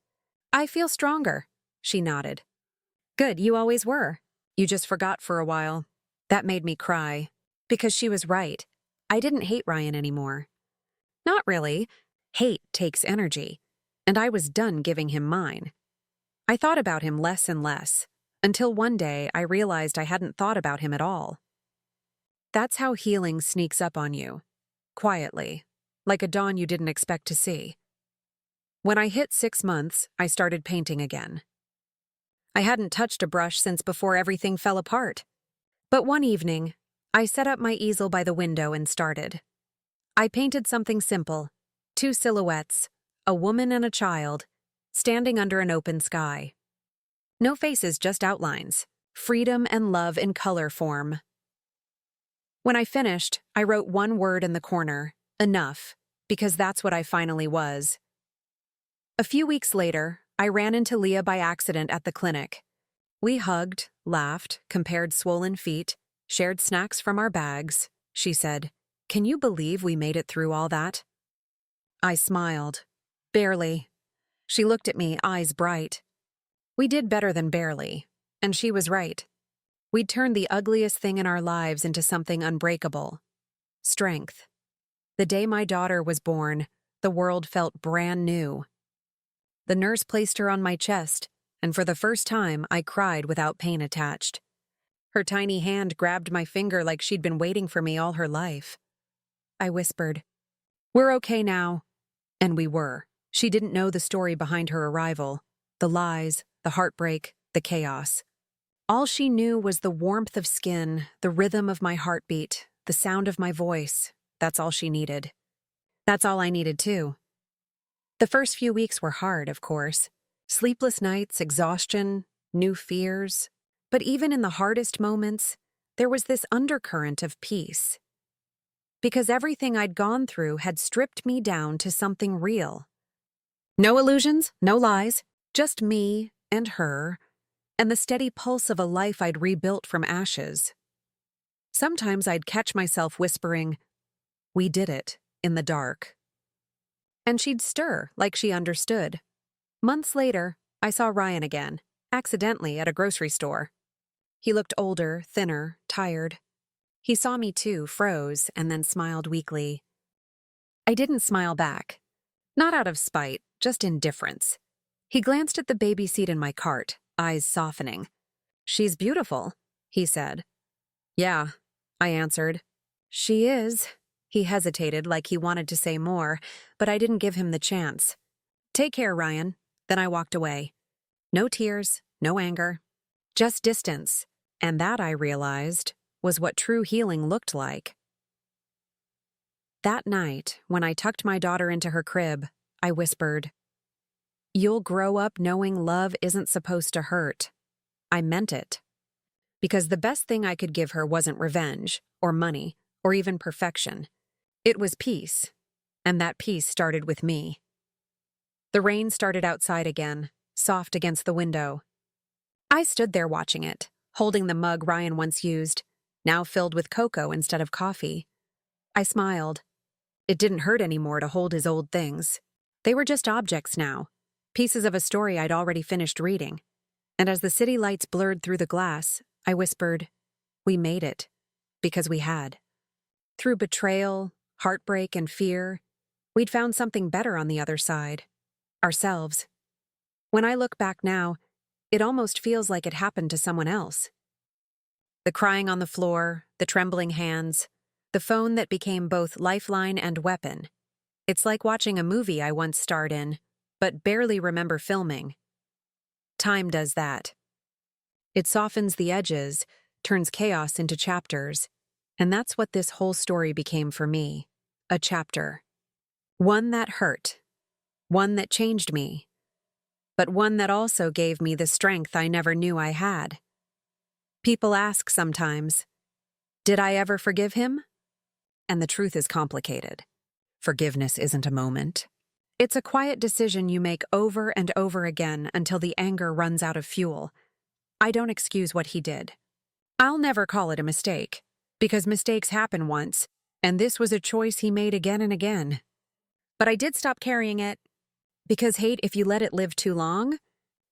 "I feel stronger," she nodded. "Good, you always were. You just forgot for a while." That made me cry, because she was right. I didn't hate Ryan anymore. Not really. Hate takes energy, and I was done giving him mine. I thought about him less and less, until one day I realized I hadn't thought about him at all. That's how healing sneaks up on you, quietly, like a dawn you didn't expect to see. When I hit 6 months, I started painting again. I hadn't touched a brush since before everything fell apart. But one evening, I set up my easel by the window and started. I painted something simple, 2 silhouettes, a woman and a child, standing under an open sky. No faces, just outlines, freedom and love in color form. When I finished, I wrote one word in the corner, enough, because that's what I finally was. A few weeks later, I ran into Leah by accident at the clinic. We hugged, laughed, compared swollen feet, shared snacks from our bags. She said, "Can you believe we made it through all that?" I smiled. Barely. She looked at me, eyes bright. We did better than barely, and she was right. We'd turned the ugliest thing in our lives into something unbreakable. Strength. The day my daughter was born, the world felt brand new. The nurse placed her on my chest, and for the first time, I cried without pain attached. Her tiny hand grabbed my finger like she'd been waiting for me all her life. I whispered, "We're okay now." And we were. She didn't know the story behind her arrival, the lies, the heartbreak, the chaos. All she knew was the warmth of skin, the rhythm of my heartbeat, the sound of my voice. That's all she needed. That's all I needed too. The first few weeks were hard, of course. Sleepless nights, exhaustion, new fears. But even in the hardest moments, there was this undercurrent of peace. Because everything I'd gone through had stripped me down to something real. No illusions, no lies, just me and her, and the steady pulse of a life I'd rebuilt from ashes. Sometimes I'd catch myself whispering, "We did it," in the dark. And she'd stir like she understood. Months later, I saw Ryan again, accidentally at a grocery store. He looked older, thinner, tired. He saw me too, froze, and then smiled weakly. I didn't smile back. Not out of spite, just indifference. He glanced at the baby seat in my cart, eyes softening. "She's beautiful," he said. "Yeah," I answered. "She is." He hesitated like he wanted to say more, but I didn't give him the chance. "Take care, Ryan." Then I walked away. No tears, no anger, just distance. And that, I realized, was what true healing looked like. That night, when I tucked my daughter into her crib, I whispered, "You'll grow up knowing love isn't supposed to hurt." I meant it. Because the best thing I could give her wasn't revenge, or money, or even perfection. It was peace. And that peace started with me. The rain started outside again, soft against the window. I stood there watching it, holding the mug Ryan once used, now filled with cocoa instead of coffee. I smiled. It didn't hurt anymore to hold his old things. They were just objects now, pieces of a story I'd already finished reading. And as the city lights blurred through the glass, I whispered, "We made it. Because we had." Through betrayal, heartbreak, and fear, we'd found something better on the other side. Ourselves. When I look back now, it almost feels like it happened to someone else. The crying on the floor, the trembling hands, the phone that became both lifeline and weapon. It's like watching a movie I once starred in, but barely remember filming. Time does that. It softens the edges, turns chaos into chapters, and that's what this whole story became for me, a chapter. One that hurt, one that changed me, but one that also gave me the strength I never knew I had. People ask sometimes, did I ever forgive him? And the truth is complicated. Forgiveness isn't a moment. It's a quiet decision you make over and over again until the anger runs out of fuel. I don't excuse what he did. I'll never call it a mistake, because mistakes happen once, and this was a choice he made again and again. But I did stop carrying it, because hate, if you let it live too long,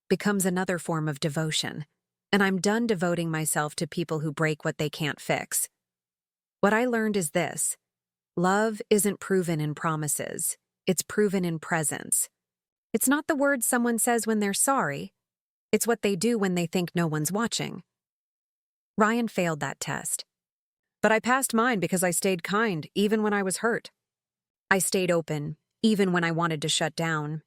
becomes another form of devotion, and I'm done devoting myself to people who break what they can't fix. What I learned is this: love isn't proven in promises, it's proven in presence. It's not the words someone says when they're sorry, it's what they do when they think no one's watching. Ryan failed that test. But I passed mine because I stayed kind, even when I was hurt. I stayed open, even when I wanted to shut down.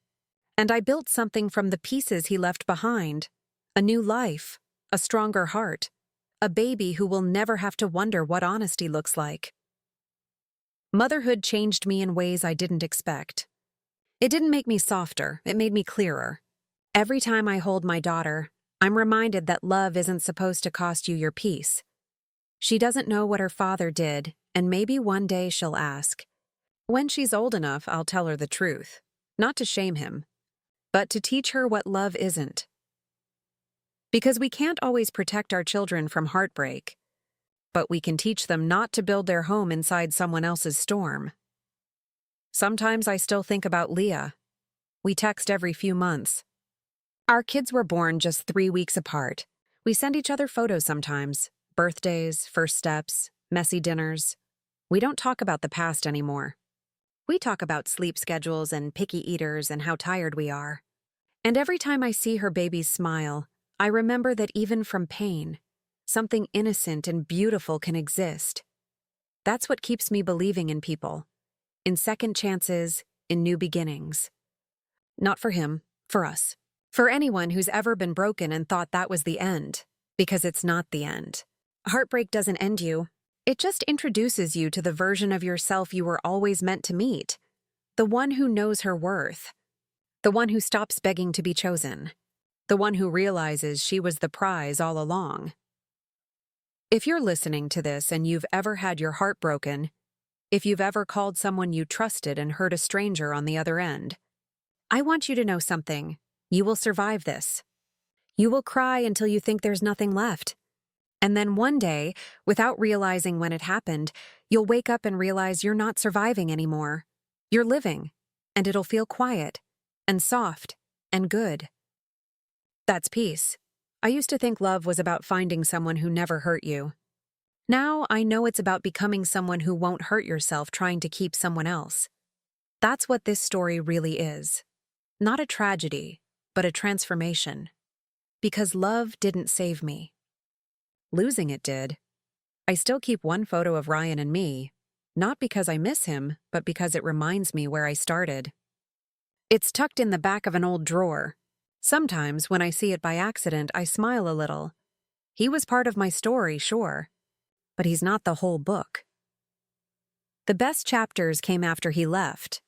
And I built something from the pieces he left behind. A new life, a stronger heart, a baby who will never have to wonder what honesty looks like. Motherhood changed me in ways I didn't expect. It didn't make me softer, it made me clearer. Every time I hold my daughter, I'm reminded that love isn't supposed to cost you your peace. She doesn't know what her father did, and maybe one day she'll ask. When she's old enough, I'll tell her the truth, not to shame him, but to teach her what love isn't. Because we can't always protect our children from heartbreak, but we can teach them not to build their home inside someone else's storm. Sometimes I still think about Leah. We text every few months. Our kids were born just 3 weeks apart. We send each other photos sometimes, birthdays, first steps, messy dinners. We don't talk about the past anymore. We talk about sleep schedules and picky eaters and how tired we are. And every time I see her baby's smile, I remember that even from pain, something innocent and beautiful can exist. That's what keeps me believing in people, in second chances, in new beginnings. Not for him, for us. For anyone who's ever been broken and thought that was the end, because it's not the end. Heartbreak doesn't end you. It just introduces you to the version of yourself you were always meant to meet. The one who knows her worth. The one who stops begging to be chosen. The one who realizes she was the prize all along. If you're listening to this and you've ever had your heart broken, if you've ever called someone you trusted and hurt a stranger on the other end, I want you to know something. You will survive this. You will cry until you think there's nothing left. And then one day, without realizing when it happened, you'll wake up and realize you're not surviving anymore. You're living, and it'll feel quiet, and soft, and good. That's peace. I used to think love was about finding someone who never hurt you. Now I know it's about becoming someone who won't hurt yourself trying to keep someone else. That's what this story really is. Not a tragedy, but a transformation. Because love didn't save me. Losing it did. I still keep one photo of Ryan and me, not because I miss him, but because it reminds me where I started. It's tucked in the back of an old drawer, Sometimes, when I see it by accident, I smile a little. He was part of my story, sure, but he's not the whole book. The best chapters came after he left.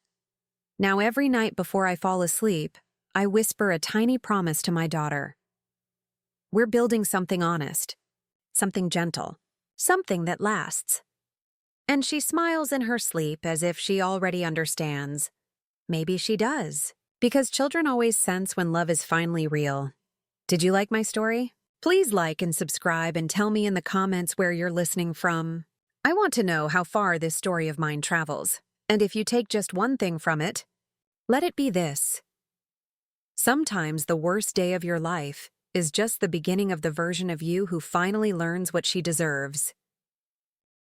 Now every night before I fall asleep, I whisper a tiny promise to my daughter. We're building something honest, something gentle, something that lasts. And she smiles in her sleep as if she already understands. Maybe she does, because children always sense when love is finally real. Did you like my story? Please like and subscribe and tell me in the comments where you're listening from. I want to know how far this story of mine travels. And if you take just one thing from it, let it be this. Sometimes the worst day of your life is just the beginning of the version of you who finally learns what she deserves.